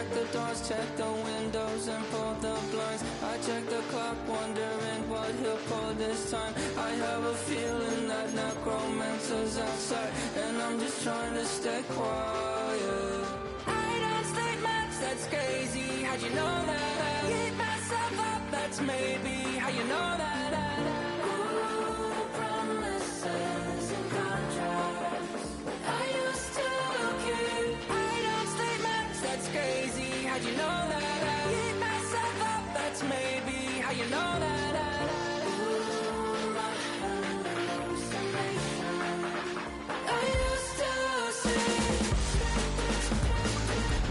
check the doors, check the windows, and pull the blinds. I check the clock, wondering what he'll pull this time. I have a feeling that necromancer's outside, and I'm just trying to stay quiet. I don't stay much, that's crazy. How'd you know that? I keep myself up, that's maybe how you know that. Ooh, promises and contracts I used to keep. I don't stay much, that's crazy. How'd you know that? I keep myself up, that's maybe how you know that. Ooh, my hallucination I used to see.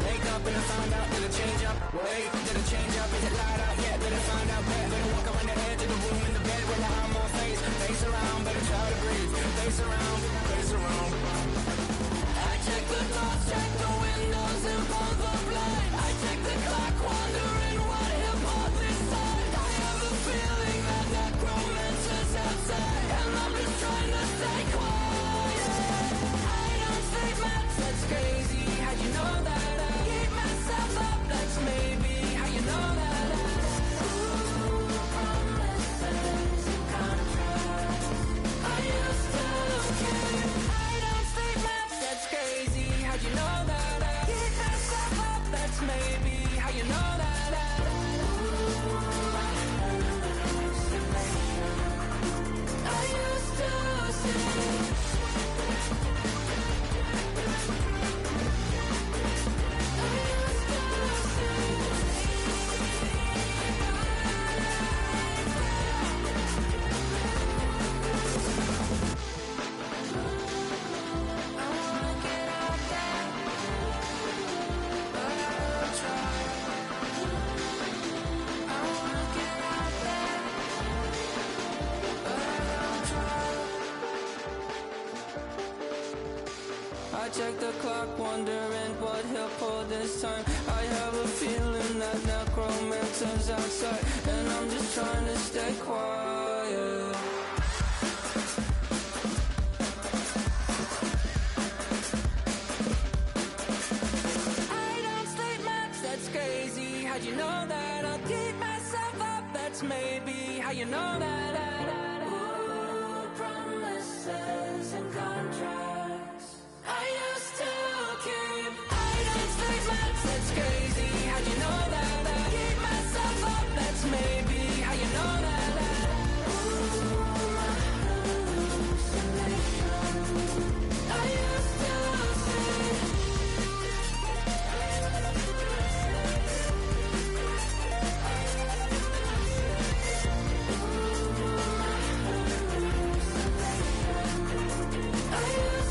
Wake up and I find out, did it change up? Wait, did it change up? Is it light out? Yeah, did it find out? Better walk around the edge of the room in the bed with my arm on face around, better try to breathe. Face around, face around. I check the doors, check the windows, and pull the blind. I check the clock, wondering what he'll pull this time. I have a feeling that necromancer's outside, and I'm just trying to stay quiet. I don't say much, that's crazy. How'd you know that? I keep myself up, that's maybe how you know that. Ooh, promises and contracts I used to keep. I don't say much, that's crazy. How'd you know that? I keep myself up, that's maybe how you know that. Ooh, my hallucination I used to see. I check the clock, wondering what he'll pull this time. I have a feeling that necromancer's outside, and I'm just trying to stay quiet. I don't stay much, that's crazy. How'd you know that? I'll keep myself up, that's maybe how you know that. Ooh, promises and contracts I used to keep. I don't stay much, that's crazy. How'd you know that? I keep myself up, that's maybe how you know that. Ooh, my hallucination I used to see. Ooh, my hallucination I used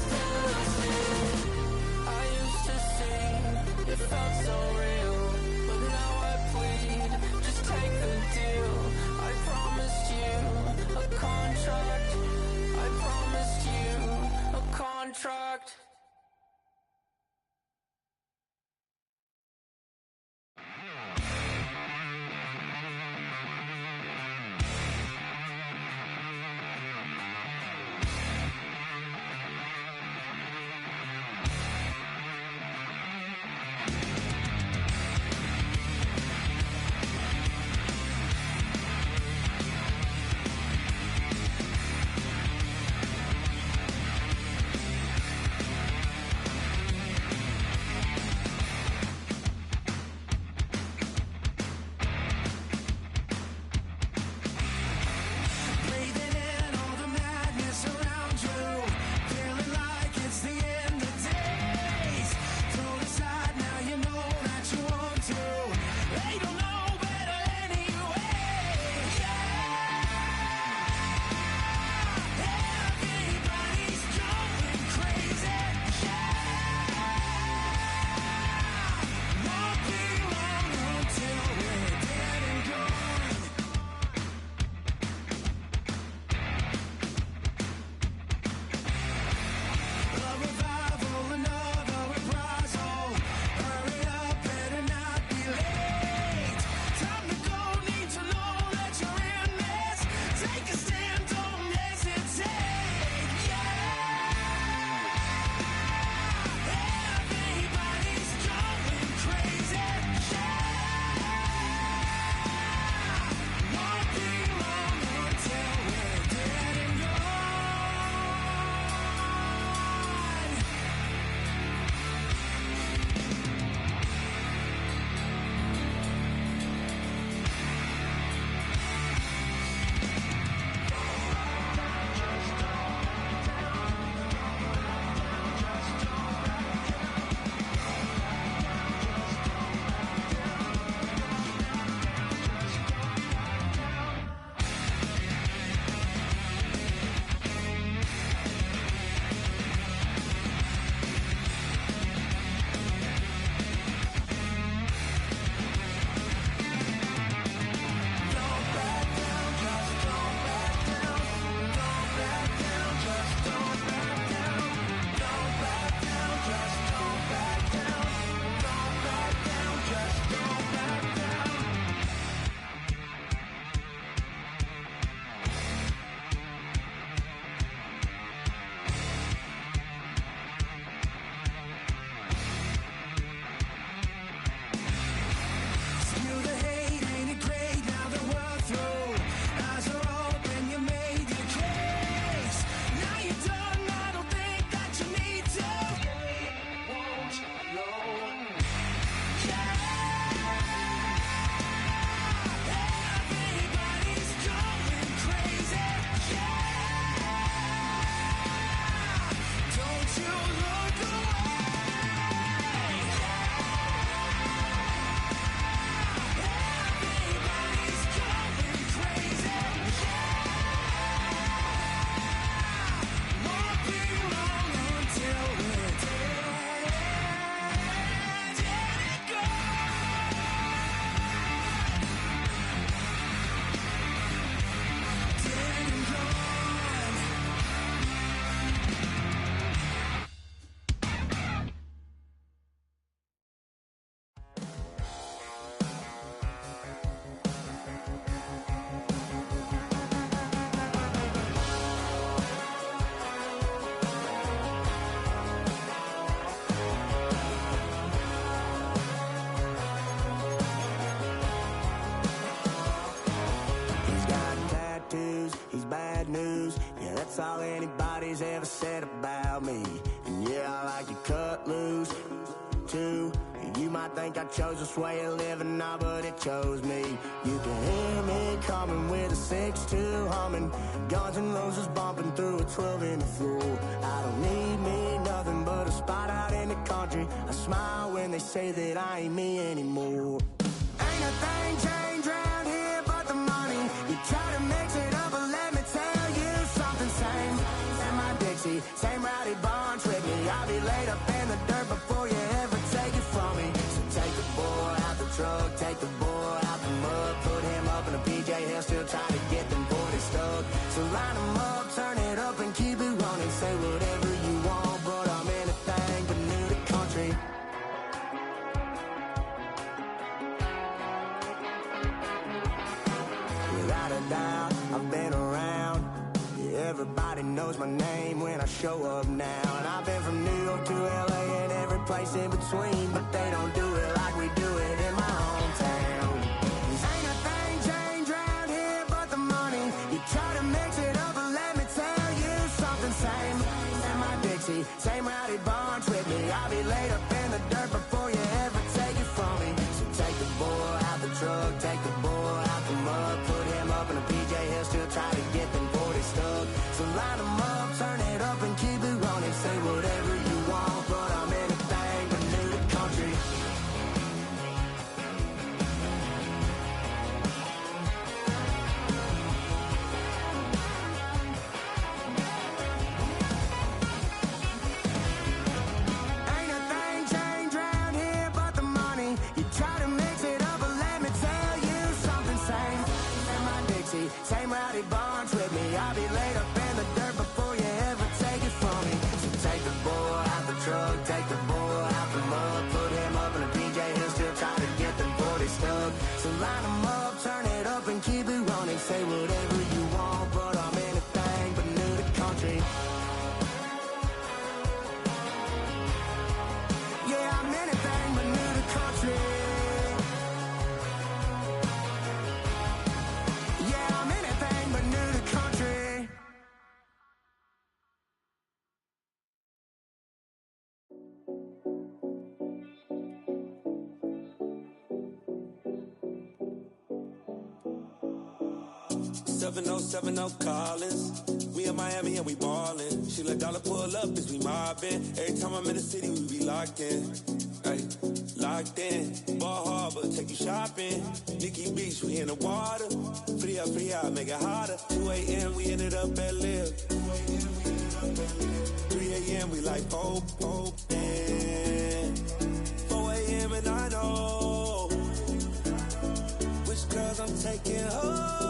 think I chose this way of living, nah, but it chose me. You can hear me coming with a 6-2 humming, Guns N' Roses bumping through a 12 in the floor. I don't need me nothing but a spot out in the country. I smile when they say that I ain't me anymore. Ain't a thing changed around here but the money. You try to mix it up, but let me tell you something. Same in my Dixie, same rowdy bunch with me. I'll be laid up in the dirt before you ever take it from me. So take the boy out the truck, take the boy out the mud, put him up in a PJ, he'll still try to get them 40 stuck. So line him up, turn it up and keep it running. Say whatever you want, but I'm anything but new to country. Without a doubt, I've been around. Yeah, everybody knows my name when I show up now. And I've been from New York to LA and every place in between, but they don't do it like we do it in my hometown. Ain't a thing changed around here but the money. You try to mix it up, but let me tell you something. Same in my Dixie, same rowdy bunch with me. I'll be laid up in the dirt before you ever take it from me. So take the boy out the truck, take the boy out the mud, put him up in a PJ, he'll still try to get them 40 stuck. So line him up, turn it up and keep it running. Say whatever you want, but I'm anything but new to country. Ain't a thing changed around here but the money. You try to mix it up, but let me tell you something. Same in my Dixie, same rowdy bunch with me. I'll be laid up in the dirt before you ever take it from me. So take the boy out the truck, take the boy out the mud, put him up in a PJ, he'll still try to get them 40 stuck. So line him up, turn it up and keep it running. Say whatever you want, but I'm anything but new to country. Yeah, I'm anything but new to country. Yeah, I'm anything but new to country. Seven oh 70 Collins. We in Miami and we ballin'. She let dollar pull up as we mobbin'. Every time I'm in the city, we be locked in. Ay, locked in. Ball Harbor, take you shopping. Nikki Beach, we in the water. Fria, make it hotter. 2 a.m. we ended up at Live. 3 a.m. we like Pope. 4 a.m. and I know which girls I'm taking home.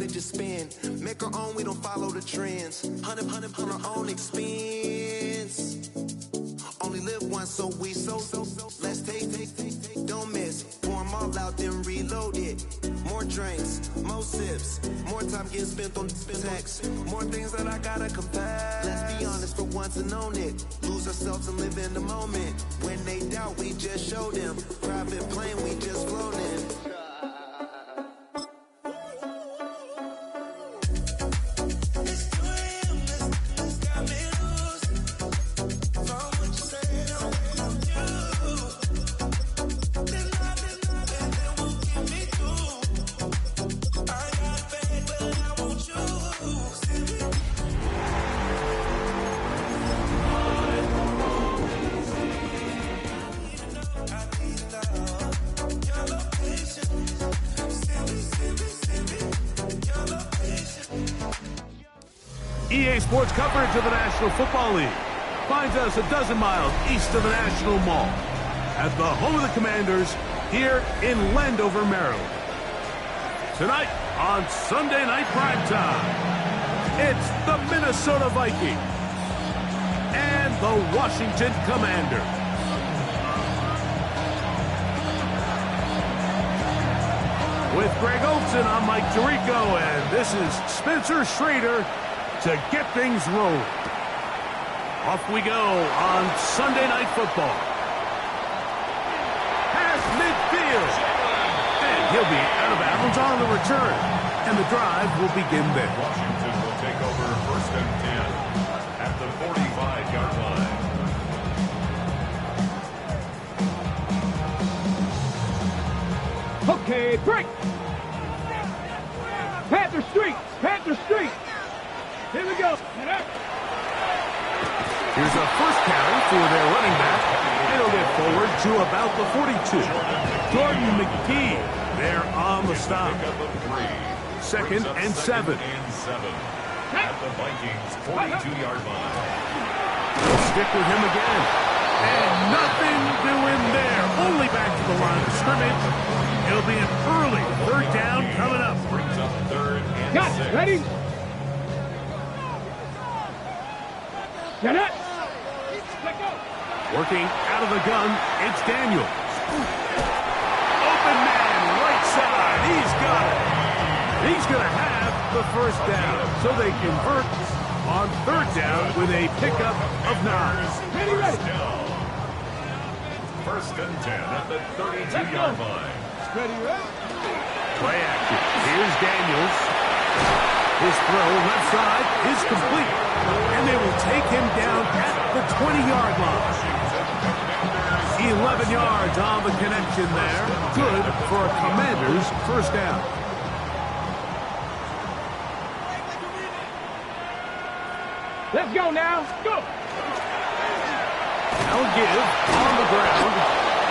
Just spin, make our own, we don't follow the trends. 100 on our own expense. Only live once, so let's take, don't miss. Pour them all out, then reload it. More drinks, more sips, more time getting spent on text. More things that I gotta confess. Let's be honest for once and own it. Lose ourselves and live in the moment. When they doubt, we just show them. Private plane, we just float in. EA Sports coverage of the National Football League finds us a dozen miles east of the National Mall at the home of the Commanders, here in Landover, Maryland. Tonight on Sunday Night Primetime, it's the Minnesota Vikings and the Washington Commanders. With Greg Olson, I'm Mike Tirico, and this is Spencer Schrader to get things rolling. Off we go on Sunday Night Football. Pass midfield. And he'll be out of bounds on the return. And the drive will begin there. Washington will take over 1st and 10 at the 45-yard line. Okay, break. Panther Street. Panther Street. Here we go. Here's a first carry for their running back. He'll get forward to about the 42. Jordan McGee there on the stop. 2nd and 7. At the Vikings 42-yard line. They'll stick with him again. And nothing doing there. Only back to the line of scrimmage. It'll be an early 3rd down coming up. Brings up 3rd and 6. Got it. Ready? Get it. Working out of the gun, it's Daniels. Open man, right side. He's got it. He's going to have the 1st down. So they convert on 3rd down with a pickup of 9. Ready. 1st and 10 at the 32-yard line. Ready. Play action. Here's Daniels. His throw left side is complete. And they will take him down at the 20-yard line. 11 yards on the connection there. Good for a Commander's 1st down. Let's go now. Go. Now give on the ground.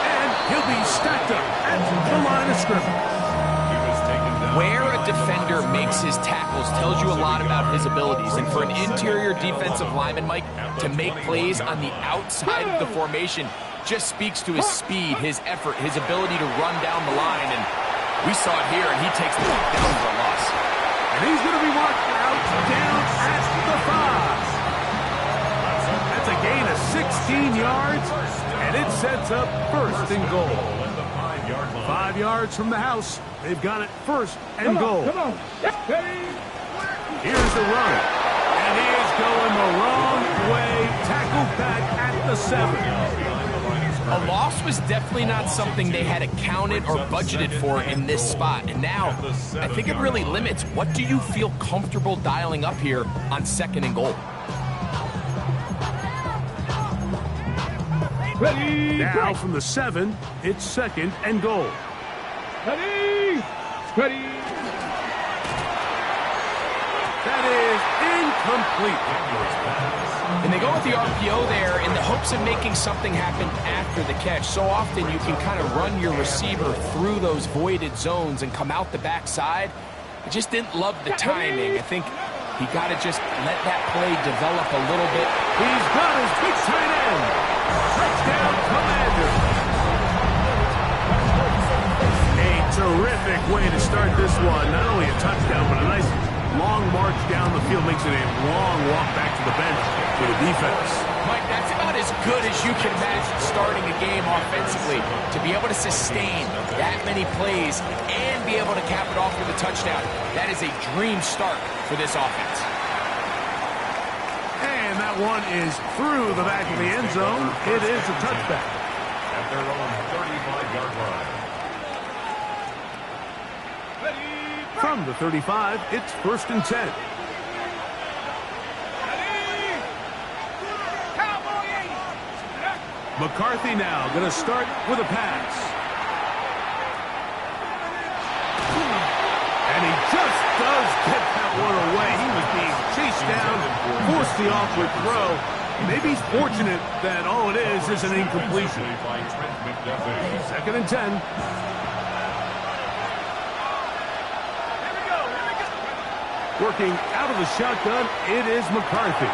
And he'll be stacked up at the line of scrimmage. Where a defender makes his tackles tells you a lot about his abilities. And for an interior defensive lineman, Mike, to make plays on the outside of the formation just speaks to his speed, his effort, his ability to run down the line. And we saw it here, and he takes the ball down for a loss. And he's going to be marked out down at the 5. That's a gain of 16 yards, and it sets up 1st and goal. 5 yards from the house. They've got it 1st and goal. Come on. Here's the run. And he is going the wrong way. Tackled back at the 7. A loss was definitely not something they had accounted or budgeted for in this spot. And now, I think it really limits what do you feel comfortable dialing up here on 2nd and goal. Ready. Now from the 7, it's 2nd and goal. Ready. Ready. That is incomplete. And they go with the RPO there in the hopes of making something happen after the catch. So often you can kind of run your receiver through those voided zones and come out the backside. I just didn't love the timing. I think he got to just let that play develop a little bit. He's got his big tight end. Touchdown, Commander. A terrific way to start this one. Not only a touchdown, but a nice long march down the field. Makes it a long walk back to the bench for the defense. Mike, that's about as good as you can imagine starting a game offensively. To be able to sustain that many plays and be able to cap it off with a touchdown, that is a dream start for this offense. And that one is through the back of the end zone. It is a touchback. At their own 35-yard line. From the 35, it's 1st and 10. McCarthy now going to start with a pass. And he just does get that one away. He was being chased down, forced the awkward throw. Maybe he's fortunate that all it is an incompletion. 2nd and 10. Working out of the shotgun, it is McCarthy.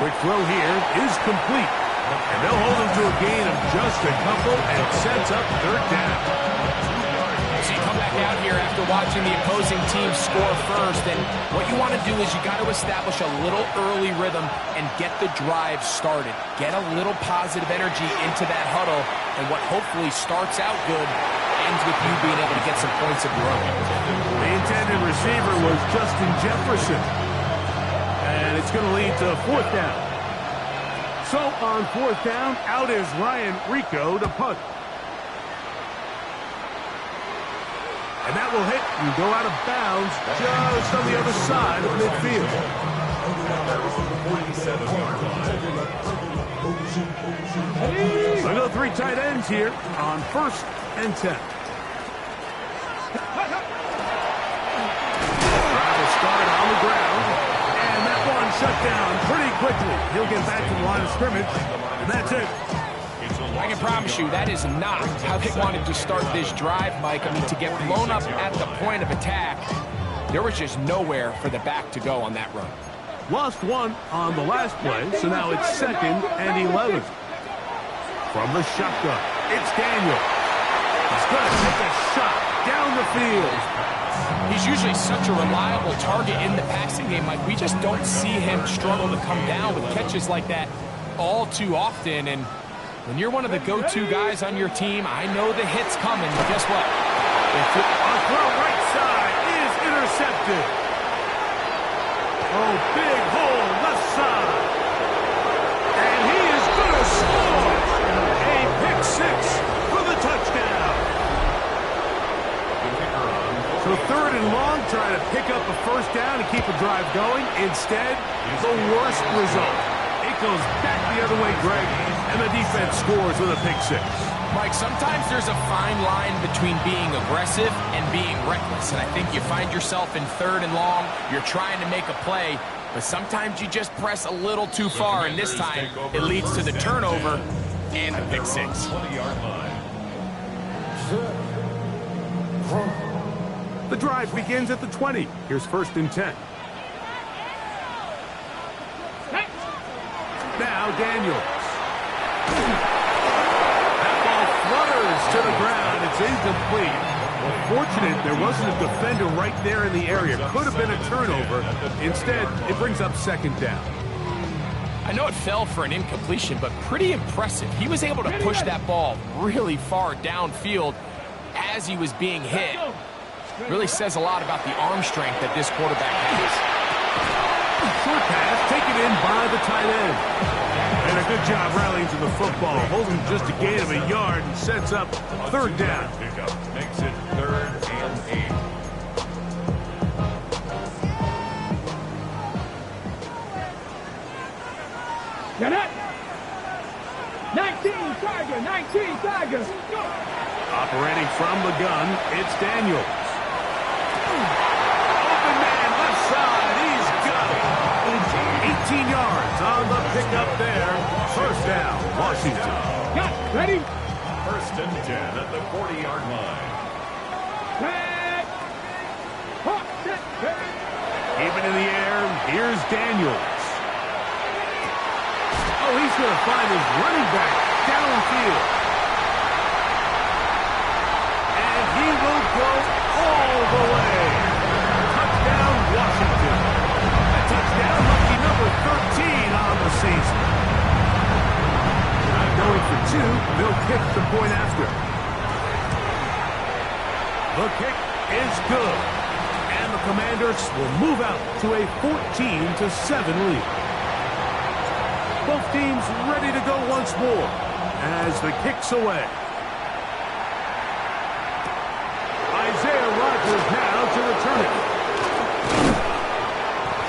Quick throw here is complete. And they'll hold them to a gain of just a couple and sets up third down. So you come back out here after watching the opposing team score first, and what you want to do is you got to establish a little early rhythm and get the drive started. Get a little positive energy into that huddle, and what hopefully starts out good ends with you being able to get some points of your own. The intended receiver was Justin Jefferson, and it's going to lead to fourth down. So on fourth down, out is Ryan Rico to punt. And that will hit and go out of bounds just on the other side of midfield. Another three tight ends here on 1st and 10. Drive will start on the ground. And that one shut down pretty quickly. He'll get back to the line of scrimmage. And that's it. I can promise you that is not how they wanted to start this drive, Mike. I mean, to get blown up at the point of attack, there was just nowhere for the back to go on that run. Lost one on the last play, so now it's 2nd and 11. From the shotgun, it's Daniel. He's going to take a shot down the field. He's usually such a reliable target in the passing game, Mike. We just don't see him struggle to come down with catches like that all too often. And when you're one of the go-to guys on your team, I know the hit's coming, but guess what? A throw right side is intercepted. Oh, big hole left side. And he is going to score. A pick six for the touchdown. So 3rd and long, trying to pick up a first down and keep a drive going. Instead, the worst result. It goes back the other way, Greg, and the defense scores with a pick six. Mike, sometimes there's a fine line between being aggressive and being reckless, and I think you find yourself in 3rd and long, you're trying to make a play, but sometimes you just press a little too far, and this time it leads to the turnover and the pick six. 20-yard line. The drive begins at the 20. Here's 1st and 10. Now Daniels. That ball flutters to the ground. It's incomplete. Well, fortunate there wasn't a defender right there in the area. Could have been a turnover. Instead, it brings up 2nd down. I know it fell for an incompletion, but pretty impressive. He was able to push that ball really far downfield as he was being hit. Really says a lot about the arm strength that this quarterback has. Short pass taken in by the tight end. And a good job rallying to the football. Holding just a gain of a yard and sets up 3rd down. Pickup makes it 3rd and 8. Get it! 19 Tiger! Operating from the gun, it's Daniels. Open man, left side, he's got it. 18 yards on the pickup there. 1st down, Washington. Got ready? 1st and 10 at the 40-yard line. Even in the air, here's Daniels. Oh, he's going to find his running back downfield. And he will go all the way. Touchdown, Washington. A touchdown, lucky number 13 on the season. Not going for 2, they'll kick the point after. The kick is good. And the Commanders will move out to a 14-7 lead. Both teams ready to go once more as the kick's away. Isaiah Rodgers now to return it.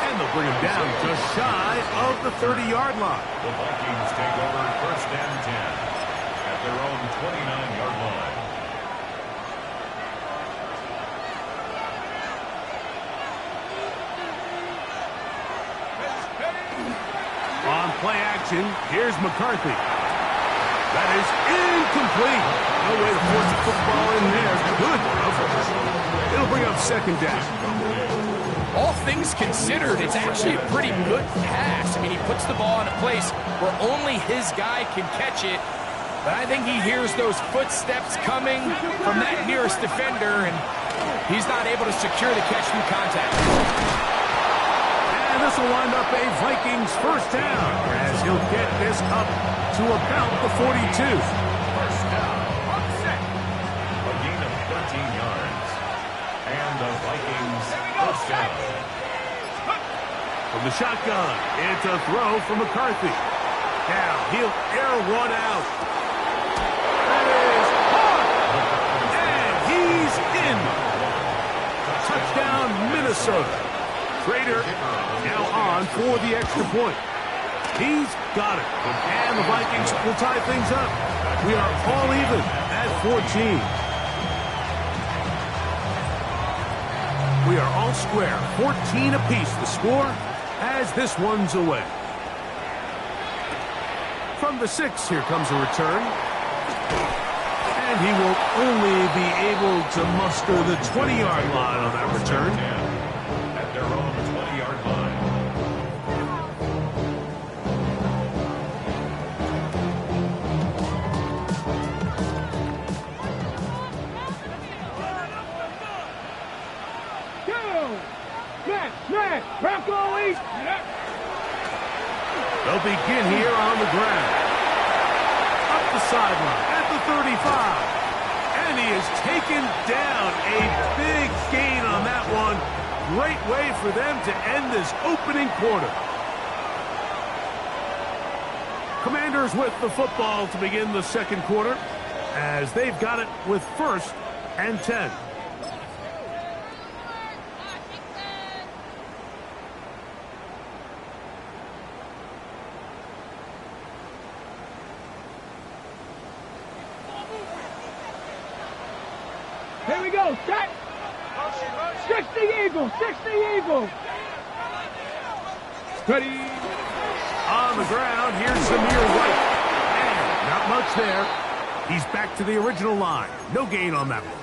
And they'll bring him down just shy of the 30-yard line. The Vikings take over 1st and 10 at their own 29-yard line. On play action, here's McCarthy. That is incomplete. No way to force the football in there. Good coverage. It'll bring up 2nd down. all things considered, it's actually a pretty good pass. I mean, he puts the ball in a place where only his guy can catch it. But I think he hears those footsteps coming from that nearest defender, and he's not able to secure the catch through contact. And this will wind up a Vikings first down as he'll get this up to about the 42. First down. A gain of 13 yards. And the Vikings first down. From the shotgun, it's a throw from McCarthy. Now he'll air one out. That is hard. And he's in. Touchdown, Minnesota. Trader now on for the extra point. He's got it. And the Vikings will tie things up. We are all even at 14. We are all square. 14 apiece the score as this one's away. From the 6, here comes a return. And he will only be able to muster the 20-yard line on that return. At their own 20-yard line. They'll begin here on the ground. Up the sideline at the 35. And he is taken down. A big gain on that one. Great way for them to end this opening quarter. Commanders with the football to begin the second quarter as they've got it with 1st and 10. Here we go, set. 60 Eagles, 60 Eagles. Ready. On the ground, here's Zamir White. And not much there. He's back to the original line. No gain on that one.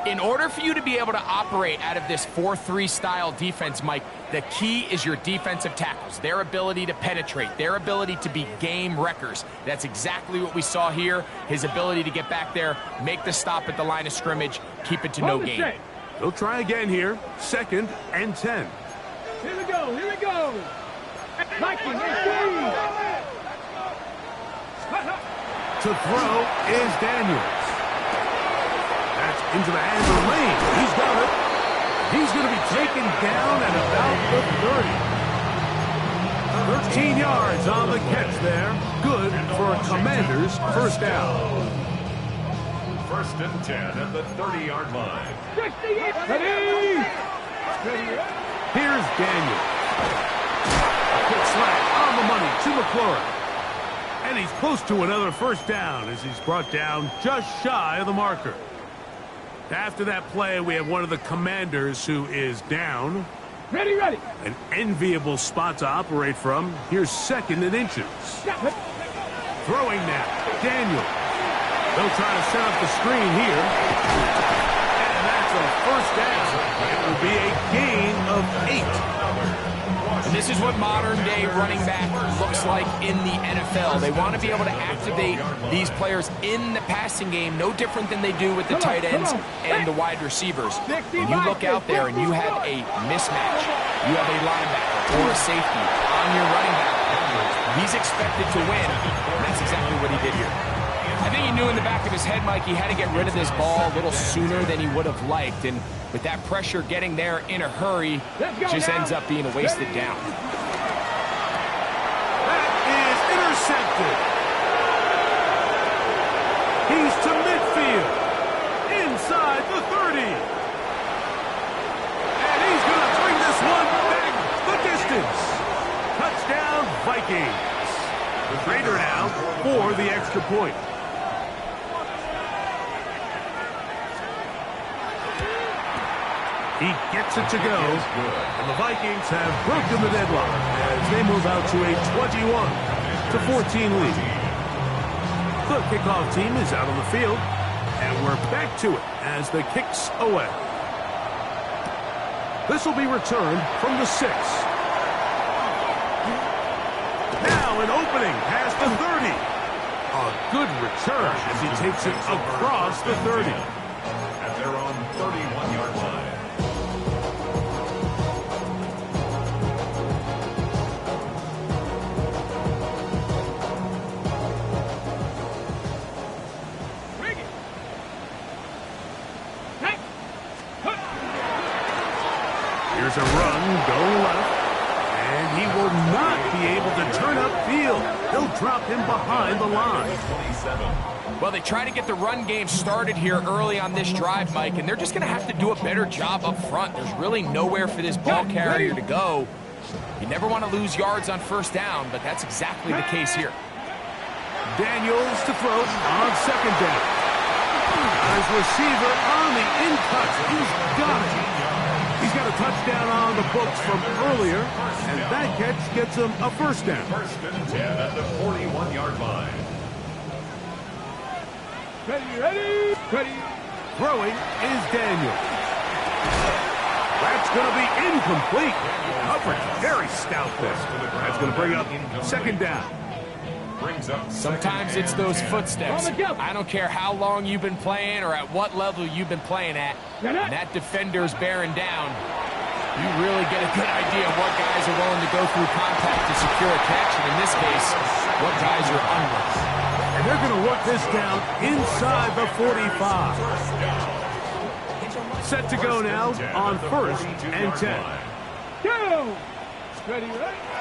In order for you to be able to operate out of this 4-3 style defense, Mike, the key is your defensive tackles, their ability to penetrate, their ability to be game wreckers. That's exactly what we saw here, his ability to get back there, make the stop at the line of scrimmage, keep it to no gain. They'll try again here, 2nd and 10. Here we go, here we go. Vikings, to throw is Daniels. That's into the hands of Lane. He's got it. He's going to be taken down at about the 30. 13 yards on the catch there. Good for a Commanders first down. 1st and 10 at the 30-yard line. ready. Here's Daniels. A quick slant on the money to McLaurin. And he's close to another first down as he's brought down just shy of the marker. After that play, we have one of the Commanders who is down. Ready. An enviable spot to operate from. Here's 2nd and inches. Throwing now, Daniel. They'll try to set up the screen here. And that's a first down. It will be a gain of 8. And this is what modern-day running back looks like in the NFL. They want to be able to activate these players in the passing game, no different than they do with the tight ends and the wide receivers. When you look out there and you have a mismatch, you have a linebacker or a safety on your running back, he's expected to win, and that's exactly what he did here. I think he knew in the back of his head, Mike, he had to get rid of this ball a little sooner than he would have liked, and with that pressure getting there in a hurry, just ends up being a wasted down. That is intercepted. He's to midfield, inside the 30. And he's going to bring this one back the distance. Touchdown, Vikings. The Raider now for the extra point. He gets it to go, and the Vikings have broken the deadlock as they move out to a 21-14 lead. The kickoff team is out on the field, and we're back to it as the kick's away. This will be returned from the 6. Now an opening past the 30. A good return as he takes it across the 30. At their own 31-yard line. Here's a run going left, and he will not be able to turn upfield. He'll drop him behind the line. Well, they try to get the run game started here early on this drive, Mike, and they're just going to have to do a better job up front. There's really nowhere for this ball carrier to go. You never want to lose yards on first down, but that's exactly the case here. Daniels to throw on second down. His receiver on the in-cut. He's got it. He's got a touchdown on the books from earlier, and that catch gets him a first down. First and 10 at the 41-yard line. Ready. Throwing is Daniel. That's going to be incomplete. Coverage very stout there. That's going to bring up second down. Sometimes it's those footsteps. I don't care how long you've been playing or at what level you've been playing at. When that defender's bearing down, you really get a good idea of what guys are willing to go through contact to secure a catch, and in this case, what guys are unwilling. And they're going to work this down inside the 45. Set to go now on first and 10. Go! Ready.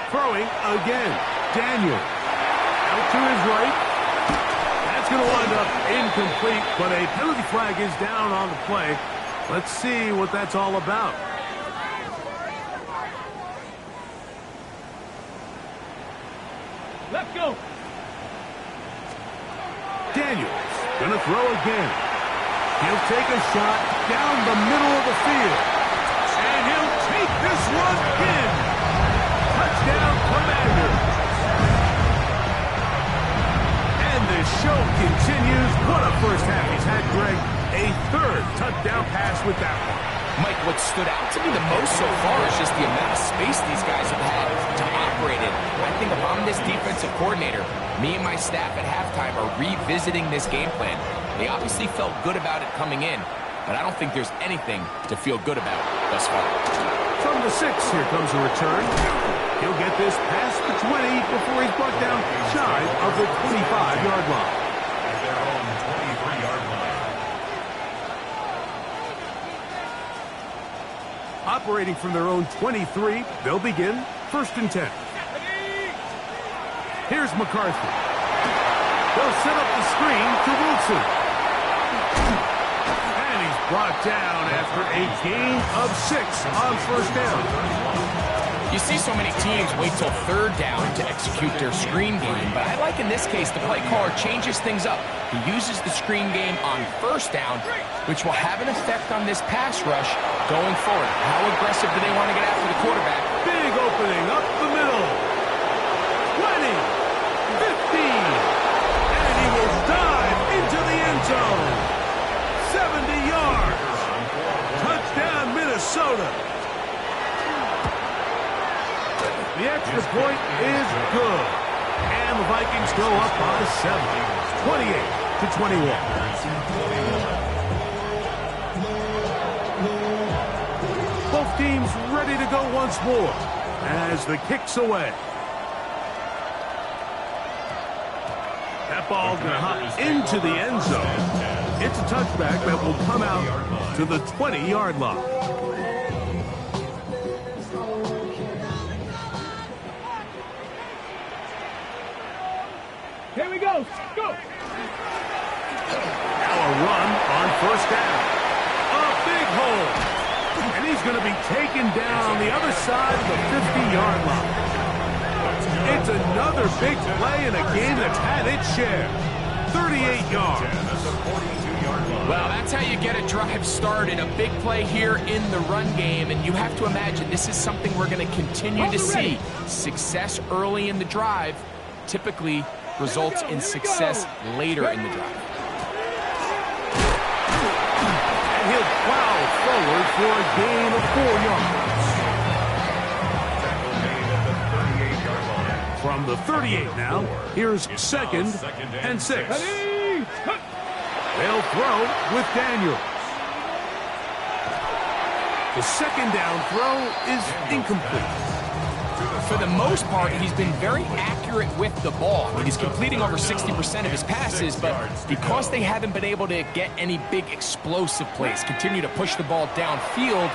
Throwing again. Daniel. Out to his right. That's going to wind up incomplete, but a penalty flag is down on the play. Let's see what that's all about. Let's go. Daniels going to throw again. He'll take a shot down the middle of the field. And he'll take this one in. Touchdown, Commanders. And the show continues. What a first half he's had, Greg. A third touchdown pass with that one. Mike, what stood out to me the most so far is just the amount of space these guys have had to operate in. I think if I'm this defensive coordinator, me and my staff at halftime are revisiting this game plan. They obviously felt good about it coming in, but I don't think there's anything to feel good about thus far. From the 6, here comes a return. He'll get this past the 20 before he's brought down shy of the 25-yard line. At their own 23-yard line. Operating from their own 23, they'll begin first and 10. Here's McCarthy. They'll set up the screen to Wilson. And he's brought down after a gain of 6 on first down. You see so many teams wait till third down to execute their screen game, but I like in this case the play caller changes things up. He uses the screen game on first down, which will have an effect on this pass rush going forward. How aggressive do they want to get after the quarterback? Big opening up the middle. 20, 15, and he will dive into the end zone. 70 yards. Touchdown, Minnesota. The extra point is good. And the Vikings go up by 7, 28-21. Both teams ready to go once more as the kick's away. That ball going to hop into the end zone. It's a touchback that will come out to the 20-yard line. Here we go. Go. Now a run on first down. A big hole. And he's going to be taken down on the other side of the 50-yard line. It's another big play in a game that's had its share. 38 yards. Well, that's how you get a drive started. A big play here in the run game, and you have to imagine this is something we're going to continue to see. Success early in the drive typically results in success later in the drive. And he'll plow forward for a gain of 4 yards. From the 38 now, here's second and 6. They'll throw with Daniels. The second down throw is incomplete. For the most part, he's been very accurate with the ball. I mean, he's completing over 60% of his passes, but because they haven't been able to get any big explosive plays, continue to push the ball downfield,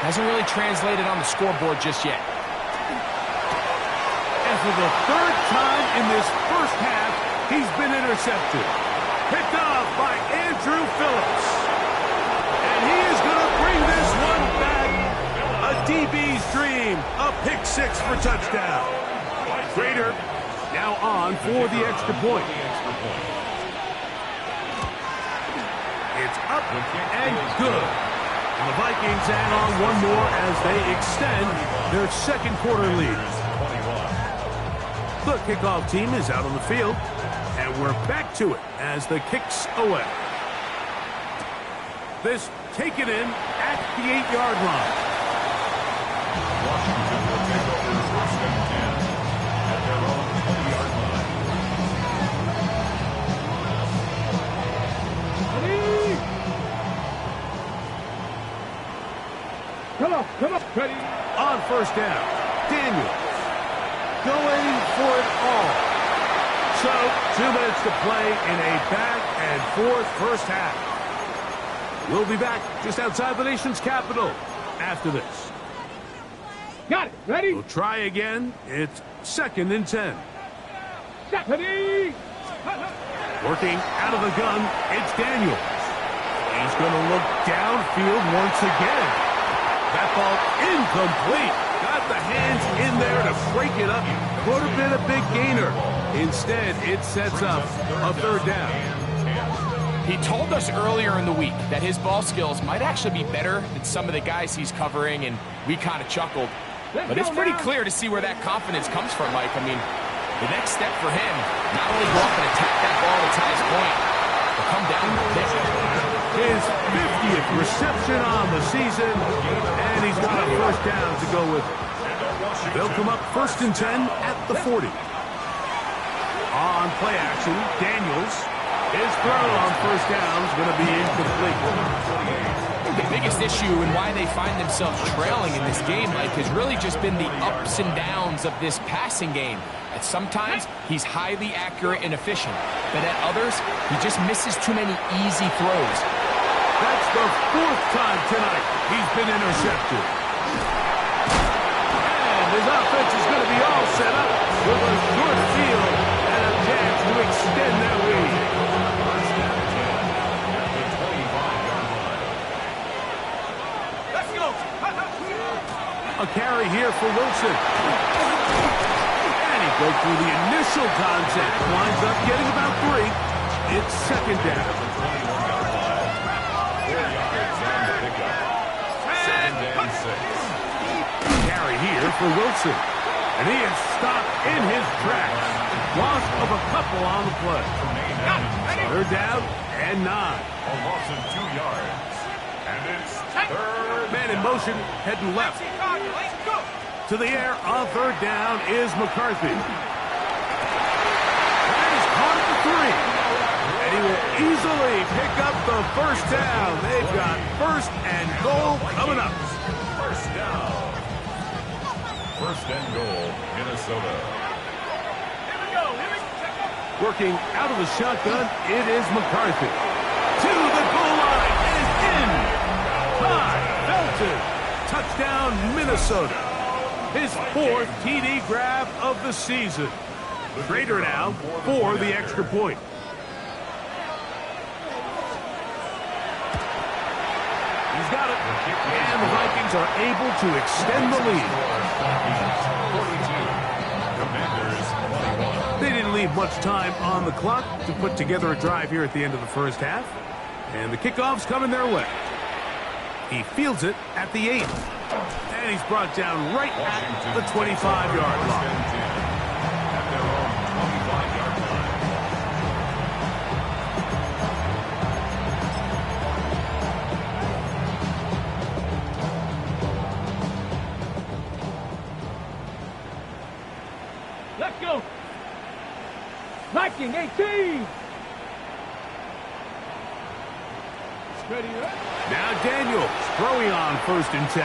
hasn't really translated on the scoreboard just yet. And for the third time in this first half, he's been intercepted. Picked off by Andrew Phillips. And he is going to bring this one back. A DB's dream. A pick 6 for touchdown. Rader now on for the extra point. It's up and good. And the Vikings add on one more as they extend their second quarter lead. The kickoff team is out on the field, and we're back to it as the kick's away. This taken in at the 8-yard line. Washington will take over first and 10 at their own 20-yard line. Come on, ready. On first down, Daniels going for it all. So, 2 minutes to play in a back-and-forth first half. We'll be back just outside the nation's capital after this. Got it. Ready? We'll try again. It's second and 10. Set. Ready. Working out of the gun, it's Daniels. He's going to look downfield once again. That ball incomplete. Got the hands in there to break it up. Would have been a big gainer. Instead, it sets up a third down. He told us earlier in the week that his ball skills might actually be better than some of the guys he's covering, and we kind of chuckled. But it's pretty clear to see where that confidence comes from, Mike. I mean, the next step for him, not only go up and attack that ball at its highest point, but come down and hit. His 50th reception on the season, and he's got a first down to go with it. They'll come up first and 10 at the 40. On play action, Daniels. His throw on first down is going to be incomplete. I think the biggest issue and why they find themselves trailing in this game, Mike, has really just been the ups and downs of this passing game. At sometimes, he's highly accurate and efficient, but at others, he just misses too many easy throws. That's the 4th time tonight he's been intercepted. And his offense is going to be all set up with a good field and a chance to extend their lead. First and 10 at the 25-yard line. Let's go. A carry here for Wilson. And he broke through the initial contact, winds up getting about 3. It's second down. 21-yard line. 4 yards on the pickup. Second and 6. Carry here for Wilson. And he is stopped in his tracks. Loss of a couple on the play. Third down and 9. A loss of 2 yards. And it's third. Man in motion, heading left. To the air on third down is McCarthy. That is caught at the 3. And he will easily pick up the first down. They've got first and goal coming up. First down. First and goal, Minnesota. Working out of the shotgun, it is McCarthy. To the goal line, and is in. High, belted. Touchdown, Minnesota. His 4th TD grab of the season. Rader now for the extra point. He's got it. And the Vikings are able to extend the lead. They didn't leave much time on the clock to put together a drive here at the end of the first half. And the kickoff's coming their way. He fields it at the 8. And he's brought down right at the 25-yard line. At their own 25-yard line. Let's go. Viking 18. Ready, Now Daniels throwing on 1st and 10.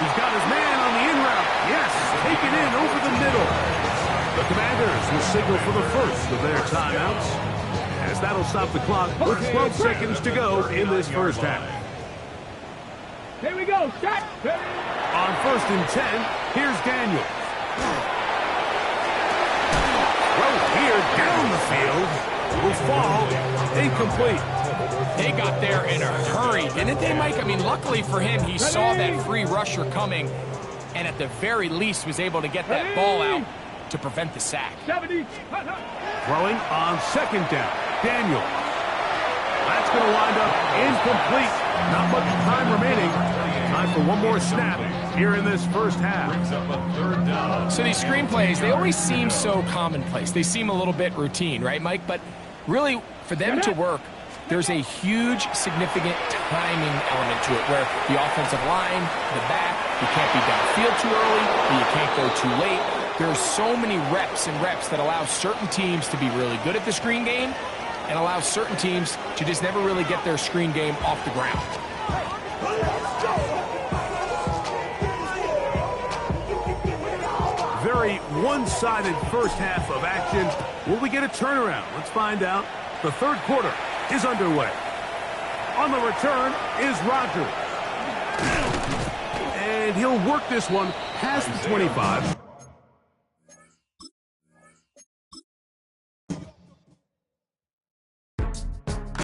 He's got his man on the in route. Yes, taken in over the middle. The Commanders will signal for the first of their timeouts, as that'll stop the clock with 12 seconds to go in this first half. Here we go. Set. On 1st and 10, here's Daniels. Throw here down the field will fall incomplete. They got there in a hurry, didn't they, Mike? I mean, luckily for him, he saw that free rusher coming, and at the very least was able to get that ball out to prevent the sack. 70. Throwing on 2nd down, Daniels. That's going to wind up incomplete. Not much time remaining. Time for one more snap here in this first half. So these screenplays, they always seem so commonplace. They seem a little bit routine, right, Mike? But really, for them to work, there's a huge, significant timing element to it, where the offensive line, the back, you can't be downfield too early, and you can't go too late. There's so many reps and reps that allow certain teams to be really good at the screen game and allow certain teams to just never really get their screen game off the ground. Very one-sided first half of action. Will we get a turnaround? Let's find out. The 3rd quarter is underway. On the return is Rogers. And he'll work this one past the 25.